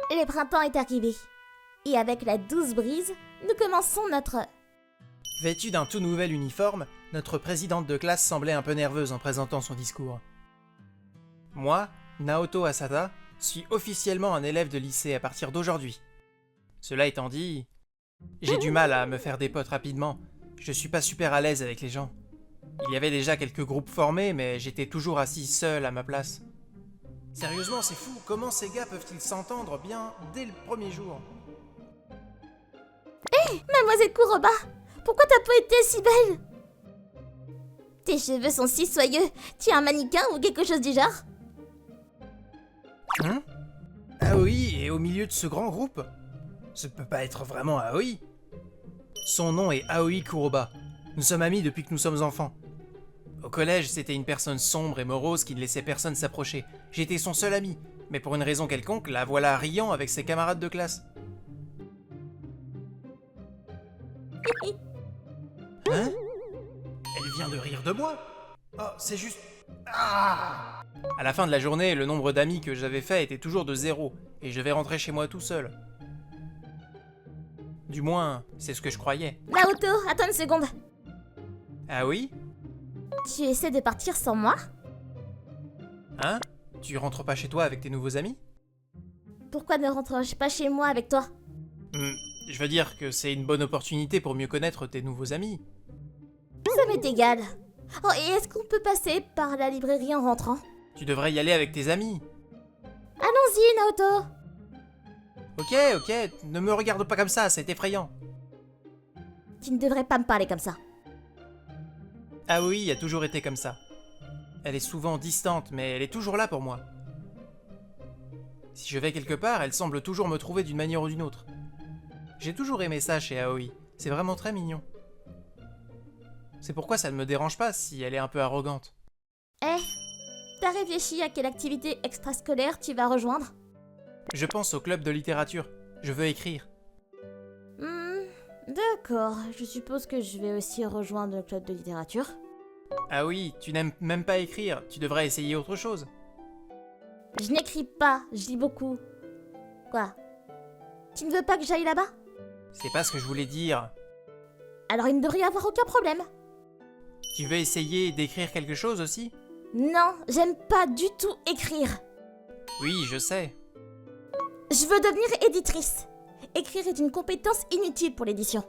Le printemps est arrivé. Et avec la douce brise, nous commençons notre... Vêtue d'un tout nouvel uniforme, notre présidente de classe semblait un peu nerveuse en présentant son discours. Moi, Naoto Asada, suis officiellement un élève de lycée à partir d'aujourd'hui. Cela étant dit, j'ai du mal à me faire des potes rapidement. Je suis pas super à l'aise avec les gens. Il y avait déjà quelques groupes formés, mais j'étais toujours assis seul à ma place. Sérieusement, c'est fou, comment ces gars peuvent-ils s'entendre bien dès le premier jour? Mademoiselle Kuroba, pourquoi ta peau était si belle? Tes cheveux sont si soyeux. Tu es un mannequin ou quelque chose du genre? Aoi est au milieu de ce grand groupe? Ce ne peut pas être vraiment Aoi. Son nom est Aoi Kuroba. Nous sommes amis depuis que nous sommes enfants. Au collège, c'était une personne sombre et morose qui ne laissait personne s'approcher. J'étais son seul ami, mais pour une raison quelconque, la voilà riant avec ses camarades de classe. Hein? Elle vient de rire de moi? Oh, c'est juste... Ah! À la fin de la journée, le nombre d'amis que j'avais fait était toujours de 0, et je vais rentrer chez moi tout seul. Du moins, c'est ce que je croyais. Naoto, attends une seconde. Ah oui? Tu essaies de partir sans moi? Hein? Tu rentres pas chez toi avec tes nouveaux amis? Pourquoi ne rentre-je pas chez moi avec toi? Je veux dire que c'est une bonne opportunité pour mieux connaître tes nouveaux amis. Ça m'est égal. Oh, et est-ce qu'on peut passer par la librairie en rentrant? Tu devrais y aller avec tes amis. Allons-y, Naoto. Ok, ne me regarde pas comme ça, c'est effrayant. Tu ne devrais pas me parler comme ça. Ah oui, a toujours été comme ça. Elle est souvent distante, mais elle est toujours là pour moi. Si je vais quelque part, elle semble toujours me trouver d'une manière ou d'une autre. J'ai toujours aimé ça chez Aoi, c'est vraiment très mignon. C'est pourquoi ça ne me dérange pas si elle est un peu arrogante. T'as réfléchi à quelle activité extrascolaire tu vas rejoindre? Je pense au club de littérature, je veux écrire. D'accord, je suppose que je vais aussi rejoindre le club de littérature. Ah oui, tu n'aimes même pas écrire, tu devrais essayer autre chose. Je n'écris pas, je lis beaucoup. Quoi? Tu ne veux pas que j'aille là-bas? C'est pas ce que je voulais dire. Alors il ne devrait y avoir aucun problème. Tu veux essayer d'écrire quelque chose aussi? Non, j'aime pas du tout écrire. Oui, je sais. Je veux devenir éditrice. Écrire est une compétence inutile pour l'édition.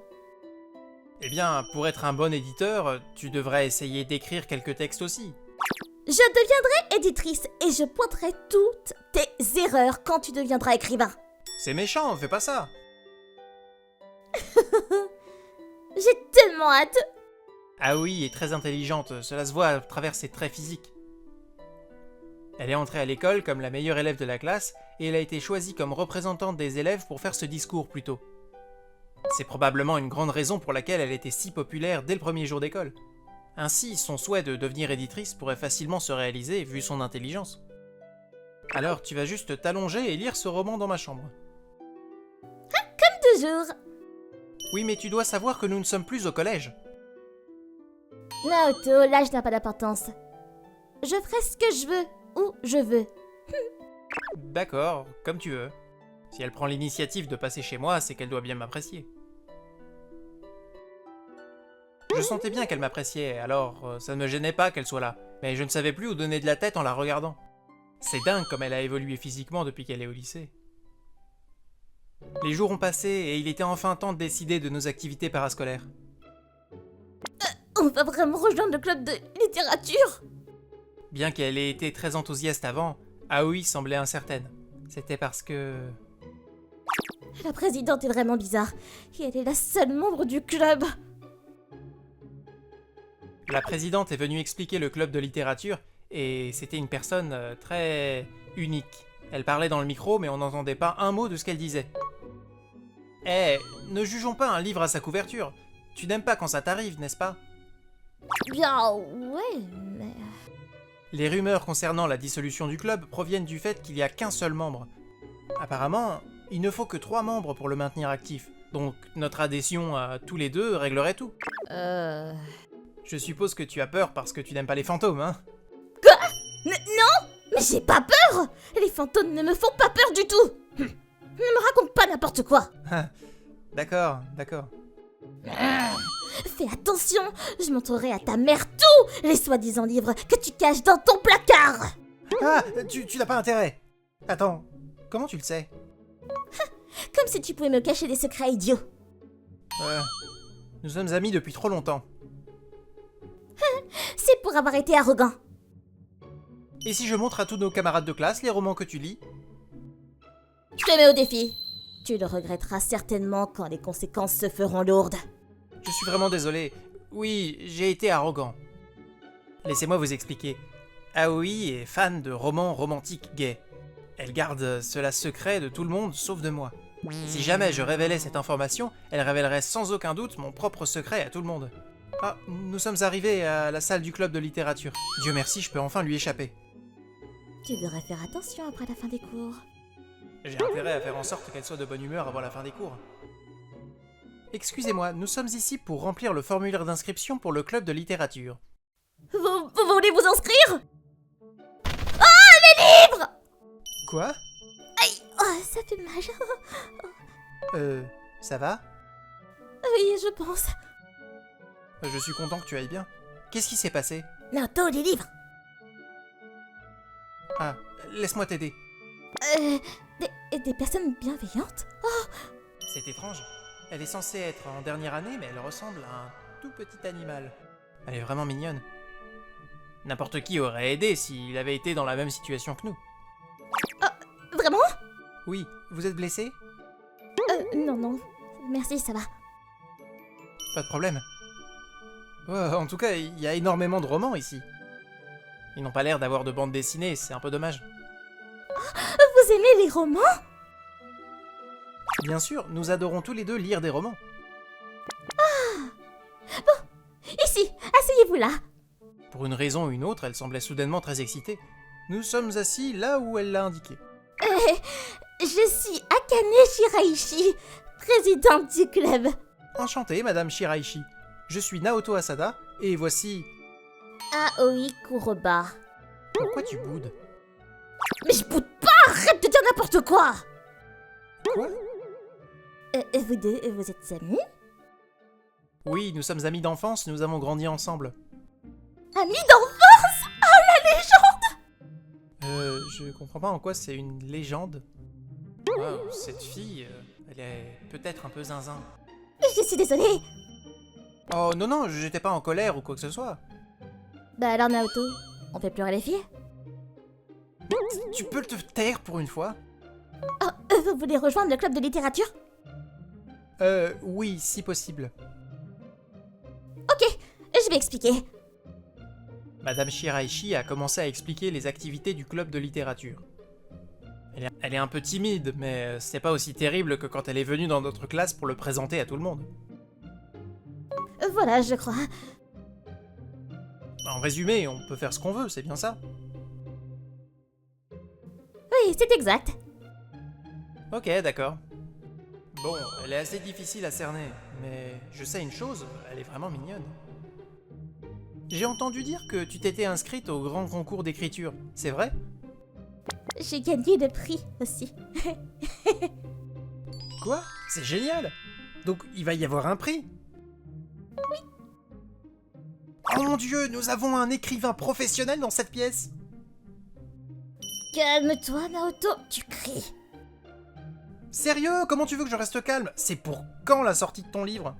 Eh bien, pour être un bon éditeur, tu devrais essayer d'écrire quelques textes aussi. Je deviendrai éditrice et je pointerai toutes tes erreurs quand tu deviendras écrivain. C'est méchant, fais pas ça. J'ai tellement hâte. Aoi est très intelligente, cela se voit à travers ses traits physiques. Elle est entrée à l'école comme la meilleure élève de la classe et elle a été choisie comme représentante des élèves pour faire ce discours plus tôt. C'est probablement une grande raison pour laquelle elle était si populaire dès le premier jour d'école. Ainsi, son souhait de devenir éditrice pourrait facilement se réaliser vu son intelligence. Alors tu vas juste t'allonger et lire ce roman dans ma chambre. Comme toujours. Oui, mais tu dois savoir que nous ne sommes plus au collège. Naoto, l'âge n'a pas d'importance. Je ferai ce que je veux, où je veux. D'accord, comme tu veux. Si elle prend l'initiative de passer chez moi, c'est qu'elle doit bien m'apprécier. Je sentais bien qu'elle m'appréciait, alors ça ne me gênait pas qu'elle soit là, mais je ne savais plus où donner de la tête en la regardant. C'est dingue comme elle a évolué physiquement depuis qu'elle est au lycée. Les jours ont passé et il était enfin temps de décider de nos activités parascolaires. On va vraiment rejoindre le club de littérature? Bien qu'elle ait été très enthousiaste avant, Aoi semblait incertaine. C'était parce que... La présidente est vraiment bizarre. Et elle est la seule membre du club. La présidente est venue expliquer le club de littérature et c'était une personne très unique. Elle parlait dans le micro mais on n'entendait pas un mot de ce qu'elle disait. Ne jugeons pas un livre à sa couverture. Tu n'aimes pas quand ça t'arrive, n'est-ce pas? Bien, ouais, mais... Les rumeurs concernant la dissolution du club proviennent du fait qu'il n'y a qu'un seul membre. Apparemment, il ne faut que 3 membres pour le maintenir actif, donc notre adhésion à tous les deux réglerait tout. Je suppose que tu as peur parce que tu n'aimes pas les fantômes, hein? Non, mais j'ai pas peur. Les fantômes ne me font pas peur du tout. Ne me raconte pas n'importe quoi. D'accord, d'accord. Fais attention, je montrerai à ta mère tous les soi-disant livres que tu caches dans ton placard. Ah, tu n'as pas intérêt. Attends, comment tu le sais? Comme si tu pouvais me cacher des secrets idiots. Nous sommes amis depuis trop longtemps. C'est pour avoir été arrogant. Et si je montre à tous nos camarades de classe les romans que tu lis? Je te mets au défi. Tu le regretteras certainement quand les conséquences se feront lourdes. Je suis vraiment désolé. Oui, j'ai été arrogant. Laissez-moi vous expliquer. Aoi est fan de romans romantiques gays. Elle garde cela secret de tout le monde sauf de moi. Si jamais je révélais cette information, elle révélerait sans aucun doute mon propre secret à tout le monde. Ah, nous sommes arrivés à la salle du club de littérature. Dieu merci, je peux enfin lui échapper. Tu devrais faire attention après la fin des cours. J'ai intérêt à faire en sorte qu'elle soit de bonne humeur avant la fin des cours. Excusez-moi, nous sommes ici pour remplir le formulaire d'inscription pour le club de littérature. Vous voulez vous inscrire? Oh, les livres! Quoi? Aïe, oh, ça fait mal. Ça va? Oui, je pense. Je suis content que tu ailles bien. Qu'est-ce qui s'est passé? Naoto, les livres. Ah, laisse-moi t'aider. Des personnes bienveillantes? C'est étrange. Elle est censée être en dernière année, mais elle ressemble à un tout petit animal. Elle est vraiment mignonne. N'importe qui aurait aidé s'il avait été dans la même situation que nous. Vraiment? Oui, vous êtes blessé? Non. Merci, ça va. Pas de problème. En tout cas, il y a énormément de romans ici. Ils n'ont pas l'air d'avoir de bande dessinée, c'est un peu dommage. Vous aimez les romans? Bien sûr, nous adorons tous les deux lire des romans. Ici, asseyez-vous là. Pour une raison ou une autre, elle semblait soudainement très excitée. Nous sommes assis là où elle l'a indiqué. Je suis Akane Shiraishi, présidente du club. Enchanté, Madame Shiraishi. Je suis Naoto Asada, et voici... Aoi Kuroba. Pourquoi tu boudes? Mais je boude pas! Arrête de dire n'importe quoi! Quoi? Vous deux, vous êtes amis? Oui, nous sommes amis d'enfance, nous avons grandi ensemble. Amis d'enfance? Oh, la légende! Je comprends pas en quoi c'est une légende. Wow, cette fille, elle est peut-être un peu zinzin. Je suis désolée. Oh non, j'étais pas en colère ou quoi que ce soit. Bah alors Naoto, on fait pleurer les filles? Tu peux te taire pour une fois? Oh, vous voulez rejoindre le club de littérature? Oui, si possible. Ok, je vais expliquer. Madame Shiraishi a commencé à expliquer les activités du club de littérature. Elle est un peu timide, mais c'est pas aussi terrible que quand elle est venue dans notre classe pour le présenter à tout le monde. Voilà, je crois. En résumé, on peut faire ce qu'on veut, c'est bien ça? Oui, c'est exact. Ok, d'accord. Bon, elle est assez difficile à cerner, mais je sais une chose, elle est vraiment mignonne. J'ai entendu dire que tu t'étais inscrite au grand concours d'écriture, c'est vrai? J'ai gagné le prix aussi. Quoi? C'est génial! Donc il va y avoir un prix? Oui. Oh mon dieu, nous avons un écrivain professionnel dans cette pièce! Calme-toi, Naoto, tu cries. Sérieux? Comment tu veux que je reste calme? C'est pour quand la sortie de ton livre?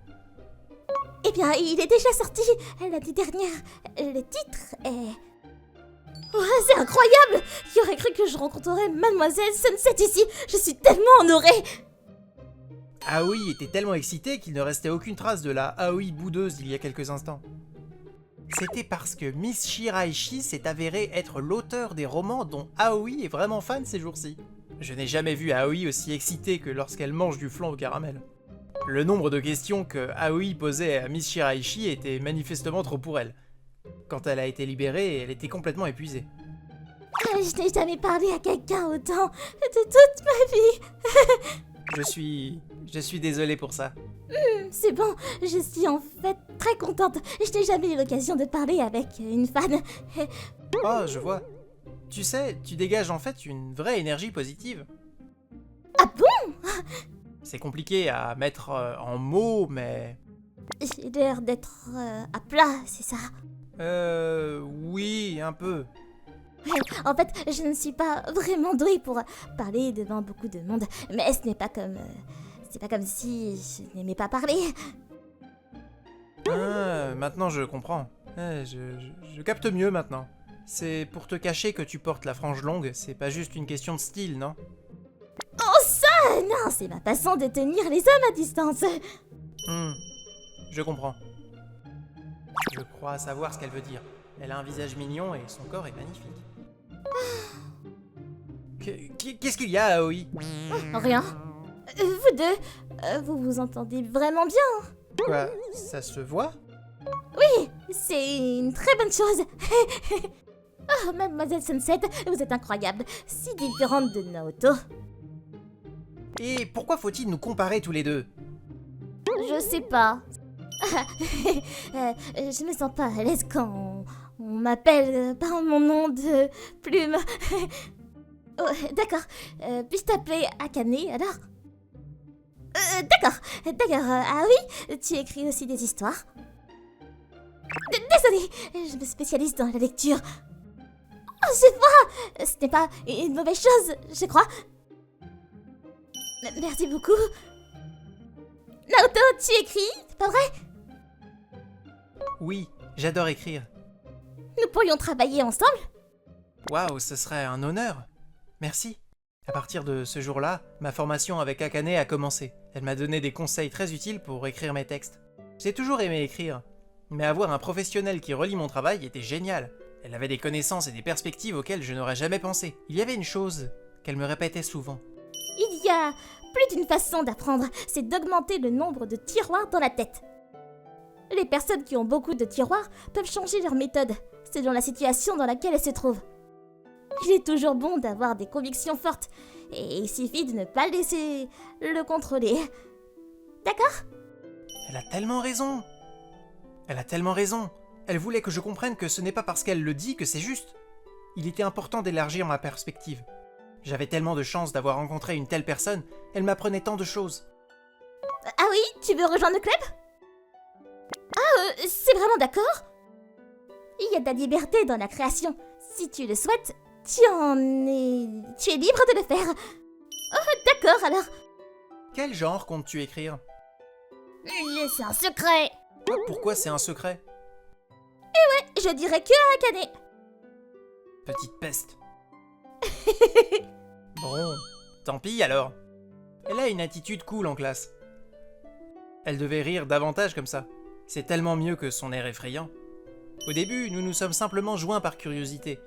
Eh bien, il est déjà sorti l'année dernière. Le titre est... Oh, c'est incroyable! Qui aurait cru que je rencontrerais Mademoiselle Sunset ici? Je suis tellement honorée! Aoi était tellement excité qu'il ne restait aucune trace de la Aoi boudeuse il y a quelques instants. C'était parce que Miss Shiraishi s'est avérée être l'auteur des romans dont Aoi est vraiment fan ces jours-ci. Je n'ai jamais vu Aoi aussi excitée que lorsqu'elle mange du flan au caramel. Le nombre de questions que Aoi posait à Miss Shiraishi était manifestement trop pour elle. Quand elle a été libérée, elle était complètement épuisée. Je n'ai jamais parlé à quelqu'un autant de toute ma vie. Je suis désolé pour ça. C'est bon, je suis en fait très contente. Je n'ai jamais eu l'occasion de parler avec une fan. Oh, je vois. Tu sais, tu dégages en fait une vraie énergie positive. Ah bon? C'est compliqué à mettre en mots, mais... J'ai l'air d'être à plat, c'est ça? Oui, un peu. Ouais, en fait, je ne suis pas vraiment douée pour parler devant beaucoup de monde, mais ce n'est pas comme... c'est pas comme si je n'aimais pas parler. Ah, maintenant je comprends. Je capte mieux maintenant. C'est pour te cacher que tu portes la frange longue, c'est pas juste une question de style, non? Oh ça, non, c'est ma façon de tenir les hommes à distance. Je comprends. Je crois savoir ce qu'elle veut dire. Elle a un visage mignon et son corps est magnifique. Qu'est-ce qu'il y a, Aoi? Rien. Vous deux, vous vous entendez vraiment bien. Quoi? Ça se voit? Oui, c'est une très bonne chose. Oh, Mademoiselle Sunset, vous êtes incroyable, si différente de Naoto. Et pourquoi faut-il nous comparer tous les deux? Je sais pas. Je me sens pas à l'aise quand on m'appelle par mon nom de plume. Oh, d'accord. Puis-je t'appeler Akane alors? D'accord. Ah oui, tu écris aussi des histoires? Désolée, je me spécialise dans la lecture. Oh, je vois. Ce n'est pas une mauvaise chose, je crois. Merci beaucoup. Naoto, tu écris, c'est pas vrai? Oui, j'adore écrire. Nous pourrions travailler ensemble? Waouh, ce serait un honneur. Merci. À partir de ce jour-là, ma formation avec Akane a commencé. Elle m'a donné des conseils très utiles pour écrire mes textes. J'ai toujours aimé écrire, mais avoir un professionnel qui relit mon travail était génial. Elle avait des connaissances et des perspectives auxquelles je n'aurais jamais pensé. Il y avait une chose qu'elle me répétait souvent. Il y a plus d'une façon d'apprendre, c'est d'augmenter le nombre de tiroirs dans la tête. Les personnes qui ont beaucoup de tiroirs peuvent changer leur méthode, selon la situation dans laquelle elles se trouvent. Il est toujours bon d'avoir des convictions fortes, et il suffit de ne pas laisser le contrôler. D'accord? Elle a tellement raison. Elle a tellement raison. Elle voulait que je comprenne que ce n'est pas parce qu'elle le dit que c'est juste. Il était important d'élargir ma perspective. J'avais tellement de chance d'avoir rencontré une telle personne, elle m'apprenait tant de choses. Ah oui, tu veux rejoindre le club? Ah, c'est vraiment d'accord? Il y a de la liberté dans la création. Si tu le souhaites, tu es libre de le faire. Oh, d'accord alors. Quel genre comptes-tu écrire? C'est un secret. Pourquoi c'est un secret? Je dirais que Akane. Petite peste. Bon, tant pis alors. Elle a une attitude cool en classe. Elle devait rire davantage comme ça. C'est tellement mieux que son air effrayant. Au début, nous nous sommes simplement joints par curiosité.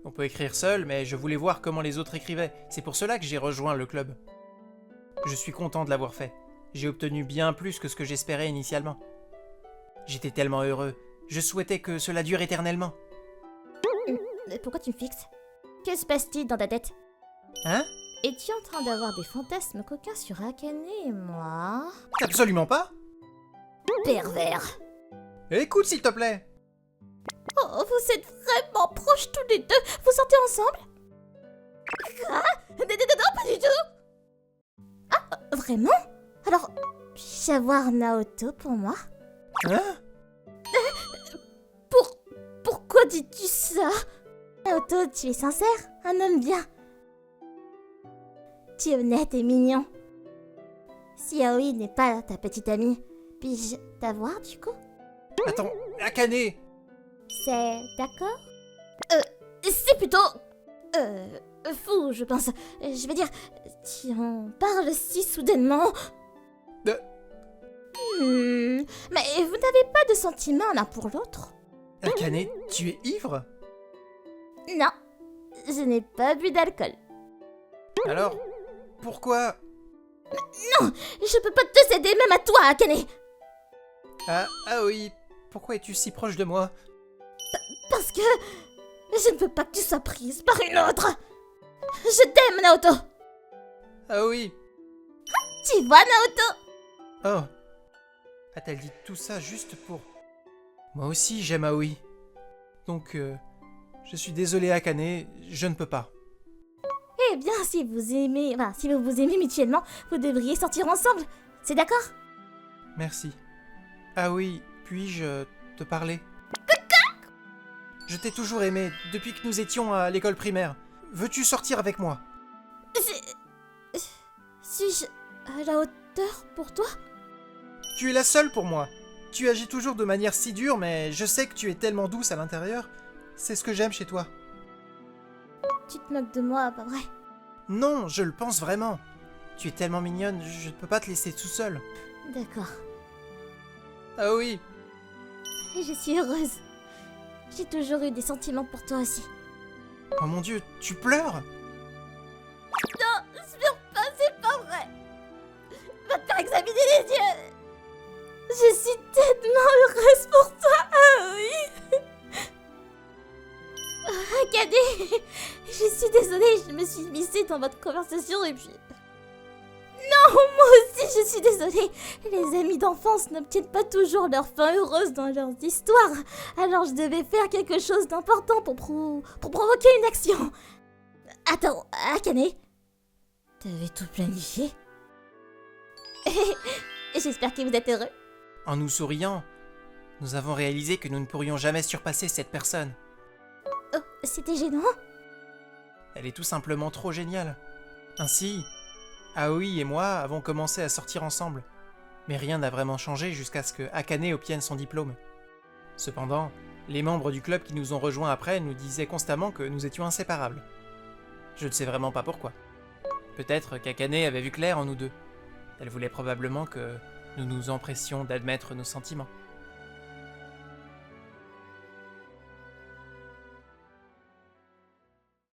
On peut écrire seul, mais je voulais voir comment les autres écrivaient. C'est pour cela que j'ai rejoint le club. Je suis content de l'avoir fait. J'ai obtenu bien plus que ce que j'espérais initialement. J'étais tellement heureux. Je souhaitais que cela dure éternellement. Pourquoi tu me fixes? Que se passe-t-il dans ta tête? Hein? Es-tu en train d'avoir des fantasmes coquins sur Akane et moi? Absolument pas. Pervers. Écoute s'il te plaît. Oh, vous êtes vraiment proches tous les deux. Vous sortez ensemble? Quoi? Non, pas du tout. Ah, vraiment? Alors, puis-je avoir Naoto pour moi? Hein? Pourquoi dis-tu ça? Naoto, tu es sincère? Un homme bien. Tu es honnête et mignon. Si Aoi n'est pas ta petite amie, puis-je t'avoir du coup? Attends, Akane! C'est d'accord? C'est plutôt... fou, je pense. Je veux dire, tu en parles si soudainement. Mais vous n'avez pas de sentiments l'un pour l'autre? Akane, tu es ivre? Non, je n'ai pas bu d'alcool. Alors, pourquoi... Non, je peux pas te céder même à toi, Akane. Ah oui, pourquoi es-tu si proche de moi? Parce que je ne veux pas que tu sois prise par une autre. Je t'aime, Naoto. Ah oui. Tu vois, Naoto? Oh. A-t-elle dit tout ça juste pour... Moi aussi j'aime Aoi. Donc, je suis désolé Akane, je ne peux pas. Eh bien, si vous aimez, enfin, si vous vous aimez mutuellement, vous devriez sortir ensemble. C'est d'accord? Merci. Ah oui, puis-je te parler? Je t'ai toujours aimé, depuis que nous étions à l'école primaire. Veux-tu sortir avec moi? Suis-je à la hauteur pour toi? Tu es la seule pour moi. Tu agis toujours de manière si dure, mais je sais que tu es tellement douce à l'intérieur. C'est ce que j'aime chez toi. Tu te moques de moi, pas vrai? Non, je le pense vraiment. Tu es tellement mignonne, je ne peux pas te laisser tout seul. D'accord. Ah oui, Et je suis heureuse. J'ai toujours eu des sentiments pour toi aussi. oh mon Dieu, tu pleures? Non, c'est pas vrai. Va te faire examiner les yeux. Je suis tellement heureuse pour toi. Ah oui. Akane, je suis désolée, je me suis missée dans votre conversation et puis... Non, moi aussi je suis désolée. Les amis d'enfance n'obtiennent pas toujours leur fin heureuse dans leurs histoires. Alors je devais faire quelque chose d'important pour provoquer une action. Attends, Akane, t'avais tout planifié? J'espère que vous êtes heureux. En nous souriant, nous avons réalisé que nous ne pourrions jamais surpasser cette personne. Oh, c'était gênant? Elle est tout simplement trop géniale. Ainsi, Aoi et moi avons commencé à sortir ensemble. Mais rien n'a vraiment changé jusqu'à ce que Akane obtienne son diplôme. Cependant, les membres du club qui nous ont rejoints après nous disaient constamment que nous étions inséparables. Je ne sais vraiment pas pourquoi. Peut-être qu'Akane avait vu clair en nous deux. Elle voulait probablement que nous nous empressions d'admettre nos sentiments.